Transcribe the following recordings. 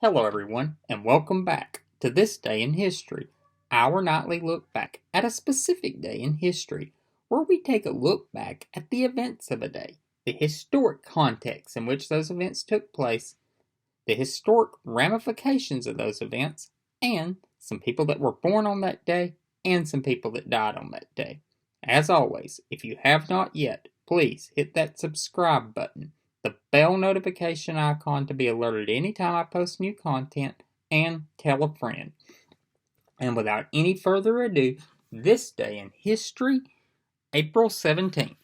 Hello, everyone, and welcome back to This Day in History, our nightly look back at a specific day in history, where we take a look back at the events of a day, the historic context in which those events took place, the historic ramifications of those events, and some people that were born on that day and some people that died on that day. As always, if you have not yet, please hit that subscribe button, the bell notification icon to be alerted anytime I post new content, and tell a friend. And without any further ado, this day in history, April 17th.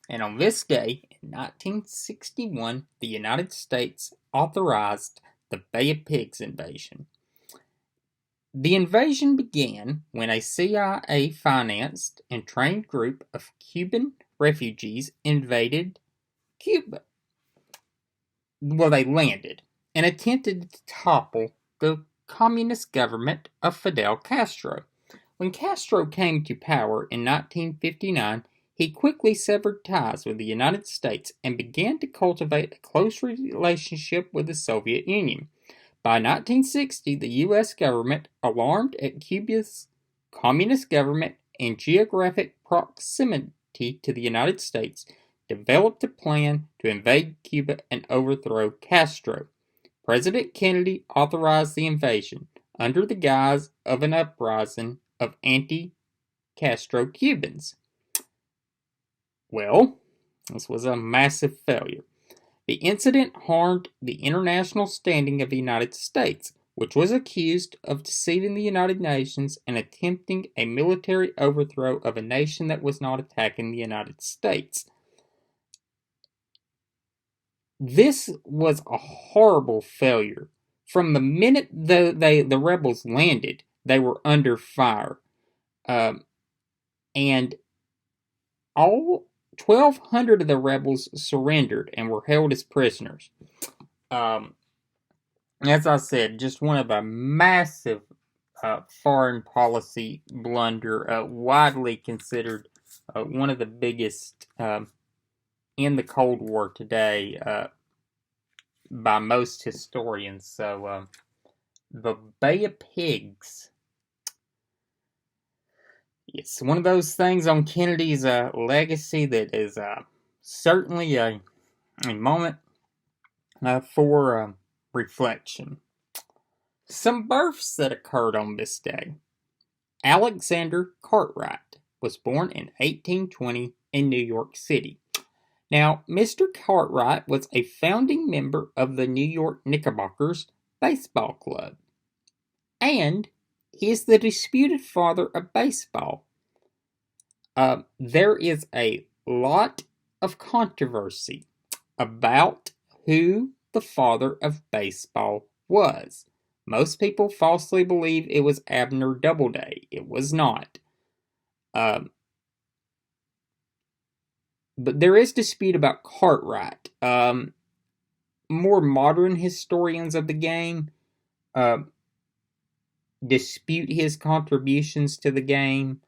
And on this day, in 1961, the United States authorized the Bay of Pigs invasion. The invasion began when a CIA-financed and trained group of Cuban refugees invaded Cuba. Well, they landed and attempted to topple the communist government of Fidel Castro. When Castro came to power in 1959, he quickly severed ties with the United States and began to cultivate a close relationship with the Soviet Union. By 1960, the U.S. government, alarmed at Cuba's communist government and geographic proximity to the United States, developed a plan to invade Cuba and overthrow Castro. President Kennedy authorized the invasion under the guise of an uprising of anti-Castro Cubans. Well, this was a massive failure. The incident harmed the international standing of the United States, which was accused of deceiving the United Nations and attempting a military overthrow of a nation that was not attacking the United States. This was a horrible failure. From the minute the rebels landed, they were under fire. And all 1,200 of the rebels surrendered and were held as prisoners. As I said, just one of a massive foreign policy blunder, widely considered one of the biggest in the Cold War today by most historians. So, the Bay of Pigs. It's one of those things on Kennedy's legacy that is certainly a moment for reflection. Some births that occurred on this day. Alexander Cartwright was born in 1820 in New York City. Now, Mr. Cartwright was a founding member of the New York Knickerbockers baseball club, and he is the disputed father of baseball. There is a lot of controversy about who the father of baseball was. Most people falsely believe it was Abner Doubleday. It was not. But there is dispute about Cartwright. More modern historians of the game dispute his contributions to the game.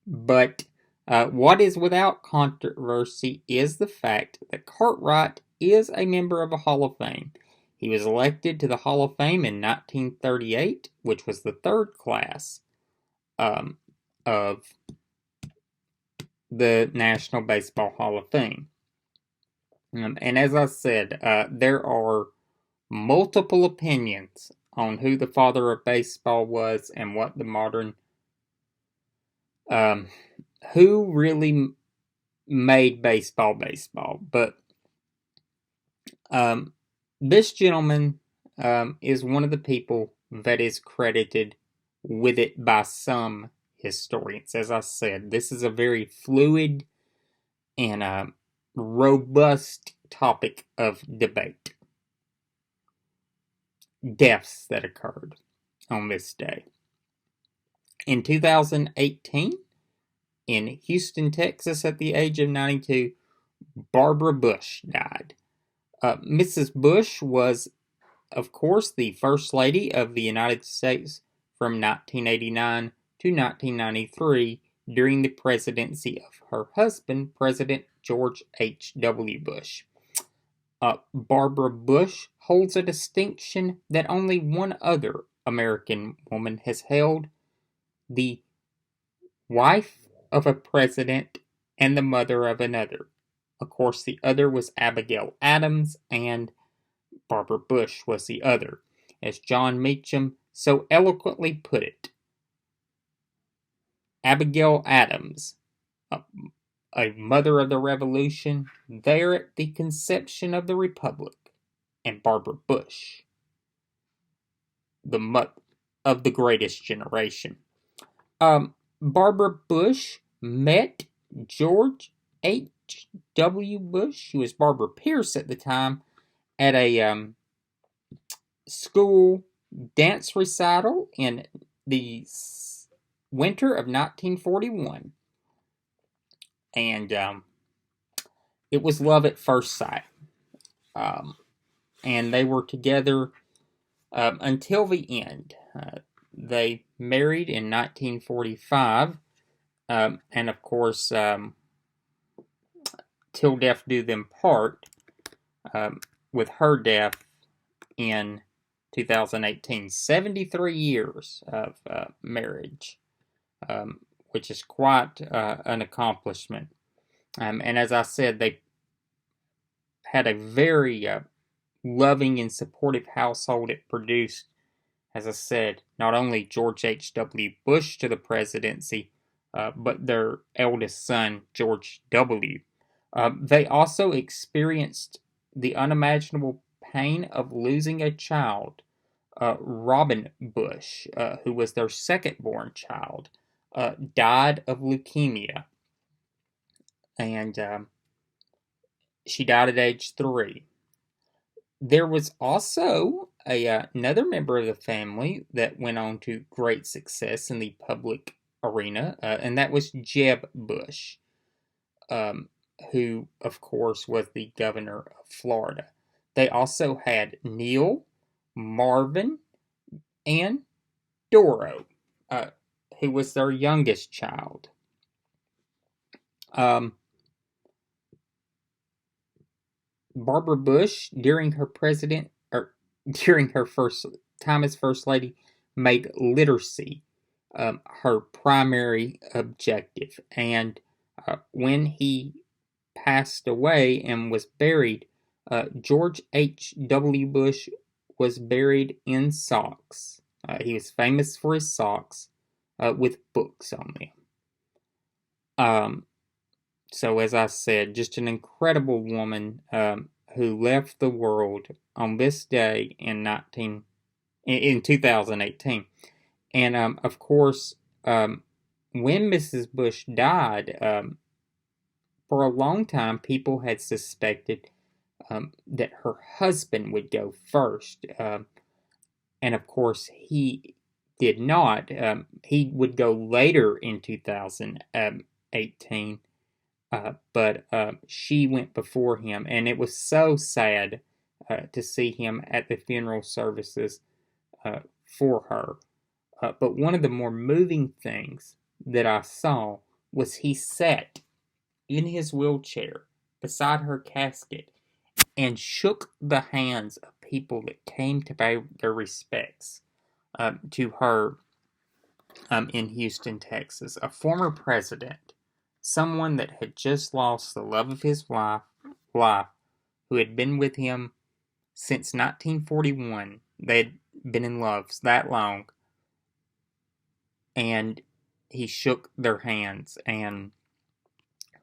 But what is without controversy is the fact that Cartwright is a member of the Hall of Fame. He was elected to the Hall of Fame in 1938, which was the third class of the National Baseball Hall of Fame. And as I said, there are multiple opinions on who the father of baseball was and what the modern who really made baseball. But this gentleman is one of the people that is credited with it by some historians. As I said, this is a very fluid and robust topic of debate. Deaths that occurred on this day. In 2018, in Houston, Texas, at the age of 92, Barbara Bush died. Mrs. Bush was, of course, the First Lady of the United States from 1989 to 1993 during the presidency of her husband, President George H.W. Bush. Barbara Bush holds a distinction that only one other American woman has held: the wife of a president and the mother of another. Of course, the other was Abigail Adams, and Barbara Bush was the other. As John Meacham so eloquently put it, Abigail Adams, a mother of the Revolution, there at the conception of the Republic, and Barbara Bush, the mother of the greatest generation. Barbara Bush met George H.W. Bush, who was Barbara Pierce at the time, at a school dance recital in the winter of 1941. And it was love at first sight. And they were together until the end. They married in 1945, and of course, till death do them part, with her death in 2018. 73 years of marriage, which is quite an accomplishment. And as I said, they had a very loving and supportive household. It produced, as I said, not only George H.W. Bush to the presidency, but their eldest son, George W. They also experienced the unimaginable pain of losing a child. Robin Bush, who was their second-born child, died of leukemia. And she died at age 3. There was also another member of the family that went on to great success in the public arena, and that was Jeb Bush, who, of course, was the governor of Florida. They also had Neil, Marvin, and Doro, who was their youngest child. Barbara Bush, during her first time as First Lady, made literacy her primary objective. And when he passed away and was buried, George H.W. Bush was buried in socks. He was famous for his socks with books on them. So, as I said, just an incredible woman who left the world on this day in 2018. And, of course, when Mrs. Bush died, for a long time, people had suspected that her husband would go first. And, of course, he did not. He would go later in 2018. But she went before him, and it was so sad to see him at the funeral services for her. But one of the more moving things that I saw was he sat in his wheelchair beside her casket and shook the hands of people that came to pay their respects to her in Houston, Texas. A former president, someone that had just lost the love of his life, who had been with him since 1941. They had been in love that long. And he shook their hands and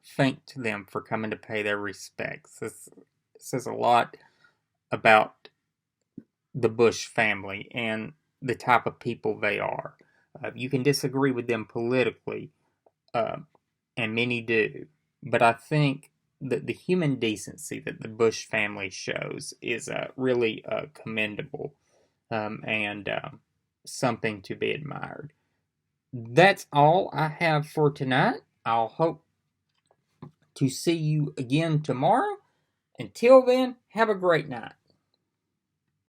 thanked them for coming to pay their respects. This says a lot about the Bush family and the type of people they are. You can disagree with them politically, and many do, but I think that the human decency that the Bush family shows is really commendable and something to be admired. That's all I have for tonight. I'll hope to see you again tomorrow. Until then, have a great night.